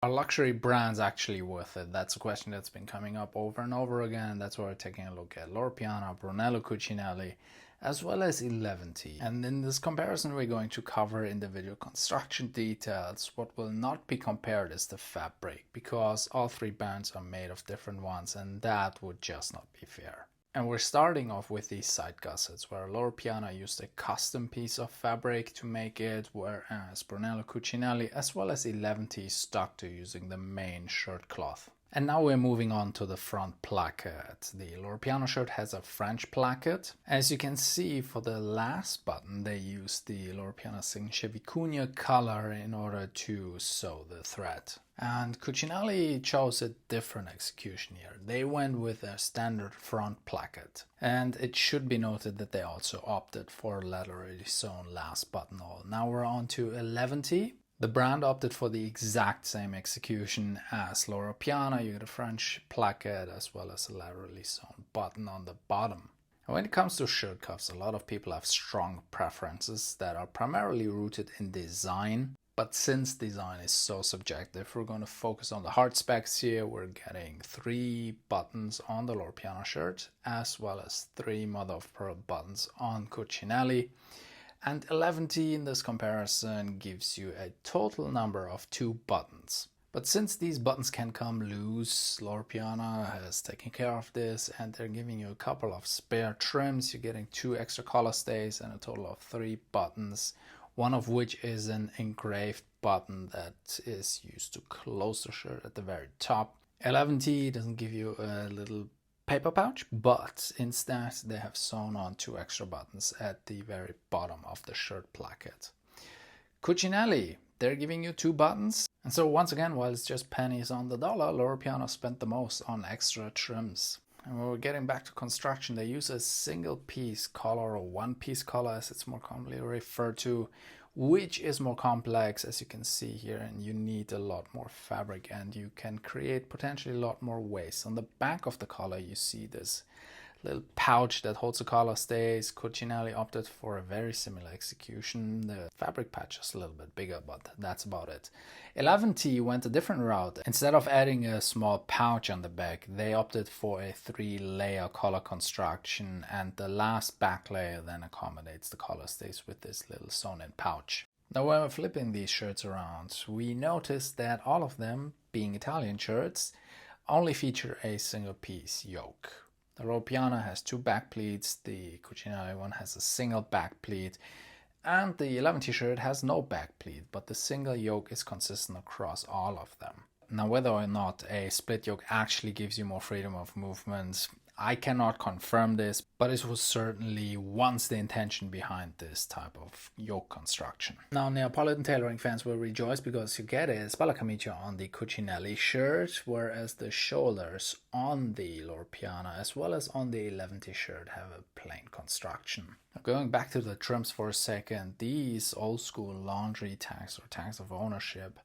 Are luxury brands actually worth it? That's a question that's been coming up over and over again. That's why we're taking a look at Loro Piana, Brunello Cucinelli, as well as Eleventy. And in this comparison, we're going to cover individual construction details. What will not be compared is the fabric, because all three brands are made of different ones, and that would just not be fair. And we're starting off with these side gussets, where Loro Piana used a custom piece of fabric to make it, whereas Brunello Cucinelli as well as Eleventy stuck to using the main shirt cloth. And now we're moving on to the front placket. The Loro Piana shirt has a French placket. As you can see, for the last button they used the Loro Piana signature vicuña color in order to sew the thread. And Cucinelli chose a different execution here. They went with a standard front placket. And it should be noted that they also opted for laterally sewn last buttonhole. Now we're on to Eleventy. The brand opted for the exact same execution as Loro Piana. You get a French placket as well as a laterally sewn button on the bottom. And when it comes to shirt cuffs, a lot of people have strong preferences that are primarily rooted in design. But since design is so subjective, we're going to focus on the hard specs here. We're getting 3 buttons on the Loro Piana shirt, as well as 3 mother of pearl buttons on Cucinelli. And Eleventy in this comparison gives you a total number of 2 buttons. But since these buttons can come loose, Loro Piana has taken care of this, and they're giving you a couple of spare trims. You're getting 2 extra collar stays and a total of 3 buttons, one of which is an engraved button that is used to close the shirt at the very top. Eleventy doesn't give you a little paper pouch, but instead they have sewn on 2 extra buttons at the very bottom of the shirt placket. Cucinelli, they're giving you 2 buttons. And so once again, while it's just pennies on the dollar, Loro Piana spent the most on extra trims. And when we're getting back to construction, they use a single piece collar, or one piece collar as it's more commonly referred to, which is more complex, as you can see here, and you need a lot more fabric and you can create potentially a lot more waste. On the back of the collar you see this little pouch that holds the collar stays. Cucinelli opted for a very similar execution. The fabric patch is a little bit bigger, but that's about it. Eleventy went a different route. Instead of adding a small pouch on the back, they opted for a 3-layer collar construction, and the last back layer then accommodates the collar stays with this little sewn-in pouch. Now when we're flipping these shirts around, we notice that all of them, being Italian shirts, only feature a single piece yoke. The Loro Piana has 2 back pleats, the Cucinelli one has a single back pleat, and the Eleventy shirt has no back pleat, but the single yoke is consistent across all of them. Now whether or not a split yoke actually gives you more freedom of movement, I cannot confirm this, but it was certainly once the intention behind this type of yoke construction. Now Neapolitan tailoring fans will rejoice because you get a spalla camicia on the Cucinelli shirt, whereas the shoulders on the Loro Piana as well as on the Eleventy shirt have a plain construction. Now going back to the trims for a second, these old school laundry tags or tags of ownership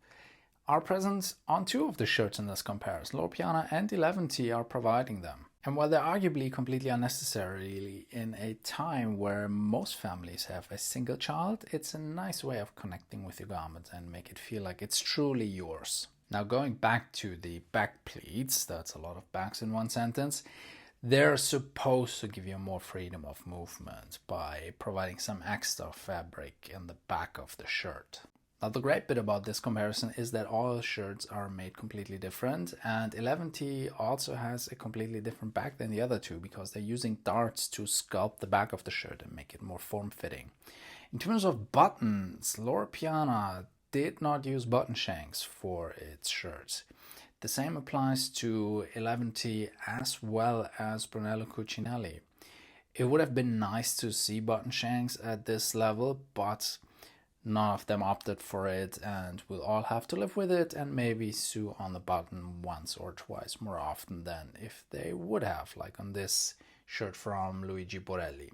are present on 2 of the shirts in this comparison. Loro Piana and Eleventy are providing them. And while they're arguably completely unnecessary in a time where most families have a single child, it's a nice way of connecting with your garment and make it feel like it's truly yours. Now going back to the back pleats, that's a lot of backs in one sentence, they're supposed to give you more freedom of movement by providing some extra fabric in the back of the shirt. Now the great bit about this comparison is that all shirts are made completely different, and Eleventy also has a completely different back than the other 2 because they're using darts to sculpt the back of the shirt and make it more form-fitting. In terms of buttons, Loro Piana did not use button shanks for its shirts. The same applies to Eleventy as well as Brunello Cucinelli. It would have been nice to see button shanks at this level, but none of them opted for it, and we'll all have to live with it and maybe sew on the button once or twice more often than if they would have, like on this shirt from Luigi Borelli.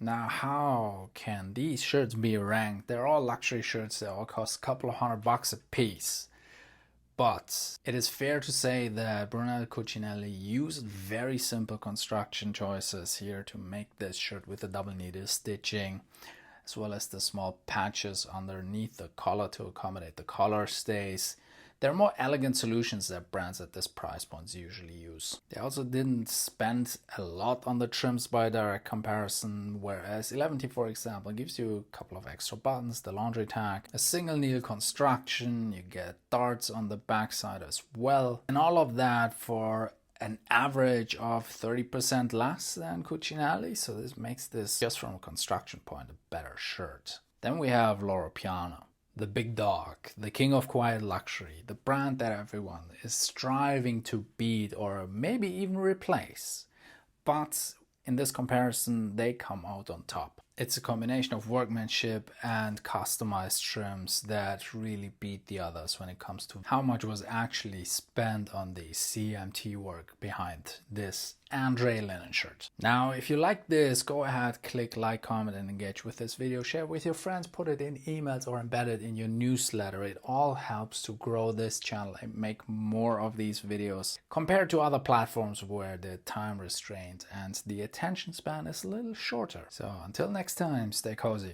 Now how can these shirts be ranked? They're all luxury shirts, they all cost a couple of $100 a piece. But it is fair to say that Brunello Cucinelli used very simple construction choices here to make this shirt with the double needle stitching, as well as the small patches underneath the collar to accommodate the collar stays. There are more elegant solutions that brands at this price point usually use. They also didn't spend a lot on the trims by direct comparison, whereas Eleventy, for example, gives you a couple of extra buttons, the laundry tag, a single needle construction, you get darts on the backside as well, and all of that for an average of 30% less than Cucinelli, so this makes this, just from a construction point, a better shirt. Then we have Loro Piana, the big dog, the king of quiet luxury, the brand that everyone is striving to beat or maybe even replace. But in this comparison, they come out on top. It's a combination of workmanship and customized trims that really beat the others when it comes to how much was actually spent on the CMT work behind this Andre linen shirt. Now, if you like this, go ahead, click like, comment, and engage with this video. Share it with your friends, put it in emails or embed it in your newsletter. It all helps to grow this channel and make more of these videos compared to other platforms where the time restraint and the attention span is a little shorter. So until next time, stay cozy.